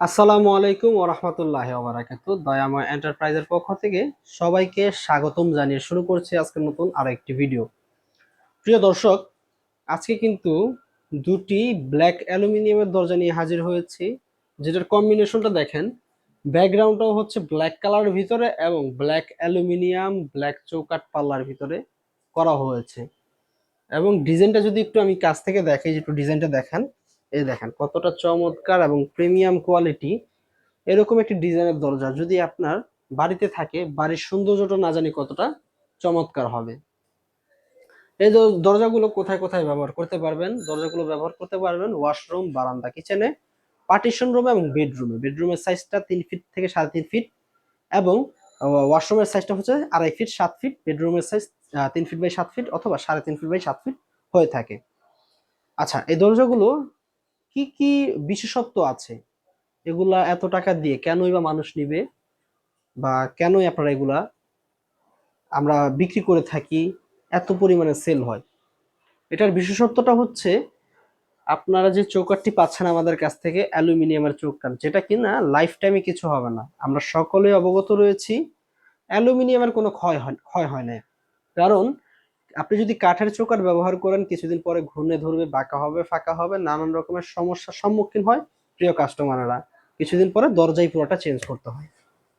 আসসালামু আলাইকুম ওয়া রাহমাতুল্লাহি ওয়া বারাকাতুহু। দয়াময় এন্টারপ্রাইজের পক্ষ থেকে সবাইকে স্বাগতম জানিয়ে শুরু করছি আজকের নতুন আরেকটি ভিডিও। প্রিয় দর্শক, আজকে কিন্তু দুটি ব্ল্যাক অ্যালুমিনিয়ামের দরজা নিয়ে হাজির হয়েছি, যেটার কম্বিনেশনটা দেখেন। ব্যাকগ্রাউন্ডটাও হচ্ছে ব্ল্যাক কালারের ভিতরে এবং ব্ল্যাক অ্যালুমিনিয়াম ব্ল্যাক চৌকাঠ পাল্লার ভিতরে করা হয়েছে। এবং ডিজাইনটা যদি একটু আমি কাছ থেকে দেখাই, একটু ডিজাইনটা দেখেন। এই দেখেন কতটা চমৎকার এবং প্রিমিয়াম কোয়ালিটি। এরকম একটি ডিজাইনের দরজা যদি আপনার বাড়িতে থাকে, বাড়ির সৌন্দর্যটা না জানি কতটা চমৎকার হবে। এই দরজাগুলো কোথায় কোথায় ব্যবহার করতে পারবেন? দরজাগুলো ব্যবহার করতে পারবেন ওয়াশরুম, বারান্দা, কিচেনে, পার্টিশন রুমে এবং বেডরুমে। বেডরুমের সাইজটা 3 ফিট থেকে 3.5 ফিট এবং ওয়াশরুমের সাইজটা হচ্ছে 2.5 ফিট 7 ফিট। বেডরুমের সাইজ 3 ফিট বাই 7 ফিট অথবা 3.5 ফিট বাই 7 ফিট হয়ে থাকে। আচ্ছা, এই দরজাগুলো কি কি বিশেষত্ব আছে? এগুলা এত টাকা দিয়ে কেনই বা মানুষ নিবে, বা কেনই আপনারা এগুলা আমরা বিক্রি করে থাকি, এত পরিমাণে সেল হয়? এটার বিশেষত্বটা হচ্ছে আপনারা যে চৌকাঠটি পাচ্ছেন আমাদের কাছ থেকে অ্যালুমিনিয়ামের চৌকাঠ, যেটা কিনা লাইফ টাইমে কিছু হবে না। আমরা সকলেই অবগত রয়েছি অ্যালুমিনিয়ামের কোনো ক্ষয় হয় না। কারণ আপনি যদি কাঠের চৌকাঠ ব্যবহার করেন, কিছুদিন পরে ঘুণে ধরবে, বাঁকা হবে, ফাঁকা হবে, নানান রকমের সমস্যার সম্মুখীন হয় প্রিয় কাস্টমাররা। কিছুদিন পরে দরজাই পুরোটা চেঞ্জ করতে হয়।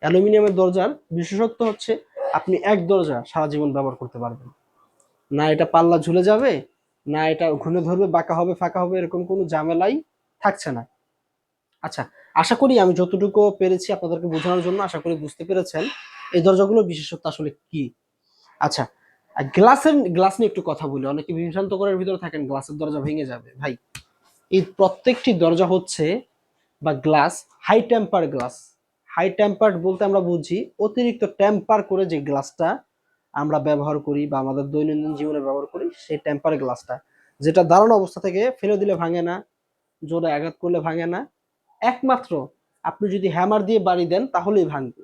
অ্যালুমিনিয়ামের দরজার বিশেষত্ব হচ্ছে আপনি এক দরজা সারা জীবন ব্যবহার করতে পারবেন না। এটা পাল্লা ঝুলে যাবে, না এটা ঘুরে ধরবে, বাঁকা হবে, ফাঁকা হবে, এরকম কোনো ঝামেলাই থাকছে না। আচ্ছা, আশা করি আমি যতটুকু পেরেছি আপনাদেরকে বোঝানোর জন্য, আশা করি বুঝতে পেরেছেন এই দরজাগুলোর বিশেষত্ব আসলে কি। আচ্ছা, গ্লাস নিয়ে একটু কথা বলি। অনেকে বিভ্রান্ত করার ভিতরে থাকেন গ্লাসের দরজা ভেঙে যাবে। ভাই, এই প্রত্যেকটি দরজা হচ্ছে বা glass high temper glass. High temper বলতে আমরা বুঝি অতিরিক্ত টেম্পার করে যে গ্লাসটা আমরা ব্যবহার করি বা আমাদের দৈনন্দিন জীবনে ব্যবহার করি, সেই টেম্পার গ্লাসটা, যেটা দাঁড়ানো অবস্থা থেকে ফেলে দিলে ভাঙে না, জোরে আঘাত করলে ভাঙে না। একমাত্র আপনি যদি হ্যামার দিয়ে বাড়ি দেন তাহলেই ভাঙবে।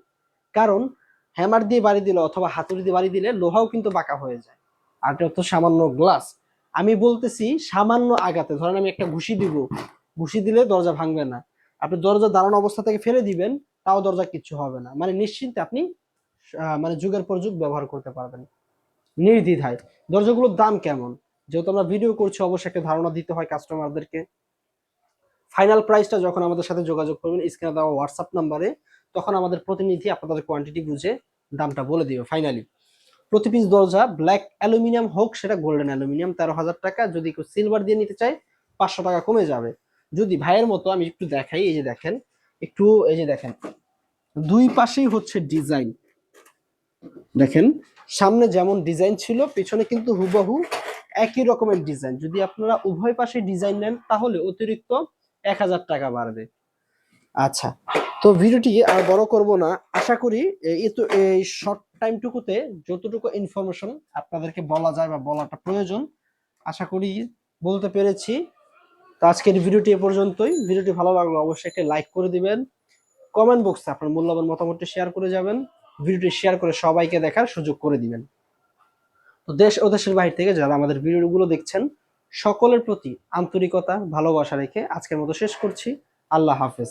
কারণ হ্যামার দিয়ে বাড়ি দিলে অথবা হাতুড়ি দিয়ে বাড়ি দিলে লোহাও কিন্তু বাঁকা হয়ে যায়। আর এটা তো সামান্য গ্লাস। আমি বলতেছি সামান্য আঘাতে, ধরেন আমি একটা ঘুষি দিব, ঘুষি দিলে দরজা ভাঙবে না। আপনি দরজা দাঁড়ানো অবস্থা থেকে ফেলে দিবেন, তাও দরজা কিচ্ছু হবে না। মানে নিশ্চিন্তে আপনি মানে যুগের পর যুগ ব্যবহার করতে পারবেন নির্দ্বিধায়। দরজাগুলোর দাম কেমন? যেহেতু আমরা ভিডিও করছি, অবশ্যই একটা ধারণা দিতে হয় কাস্টমারদেরকে। ফাইনাল প্রাইসটা যখন আমাদের সাথে যোগাযোগ করবেন স্ক্রিনে দেওয়া হোয়াটসঅ্যাপ নাম্বারে, তখন আমাদের প্রতিনিধি আপনাদের কোয়ান্টিটি বুঝে দামটা বলে দিবে ফাইনালি। প্রতি পিস দরজা ব্ল্যাক অ্যালুমিনিয়াম হোক, সেটা গোল্ডেন অ্যালুমিনিয়াম, 13,000 টাকা। যদি কেউ সিলভার দিয়ে নিতে চায় 500 টাকা কমে যাবে। যদি ভাইয়ের মতো আমি একটু দেখাই, এই যে দেখেন, একটু এই যে দেখেন, দুই পাশেই হচ্ছে ডিজাইন। দেখেন, সামনে যেমন ডিজাইন ছিল পিছনে কিন্তু হুবহু একই রকমের ডিজাইন। যদি আপনারা উভয় পাশে ডিজাইন নেন তাহলে অতিরিক্ত 1,000 টাকা বাড়বে। আচ্ছা, তো ভিডিওটি আর বড় করব না। আশা করি এই শর্ট টাইমটুকুতে যতটুকু ইনফরমেশন আপনাদেরকে বলা যায় বা বলাটা প্রয়োজন, আশা করি বলতে পেরেছি। তো আজকের ভিডিওটি এ পর্যন্তই। ভিডিওটি ভালো লাগলো অবশ্যই একটা লাইক করে দিবেন। কমেন্ট বক্সে আপনার মূল্যবান মতামতটি শেয়ার করে যাবেন। ভিডিওটি শেয়ার করে সবাইকে দেখার সুযোগ করে দিবেন। তো দেশ ও দেশের বাইরে থেকে যারা আমাদের ভিডিওগুলো দেখছেন, সকলের প্রতি আন্তরিকতা ভালোবাসা রেখে আজকের মতো শেষ করছি। আল্লাহ হাফেজ।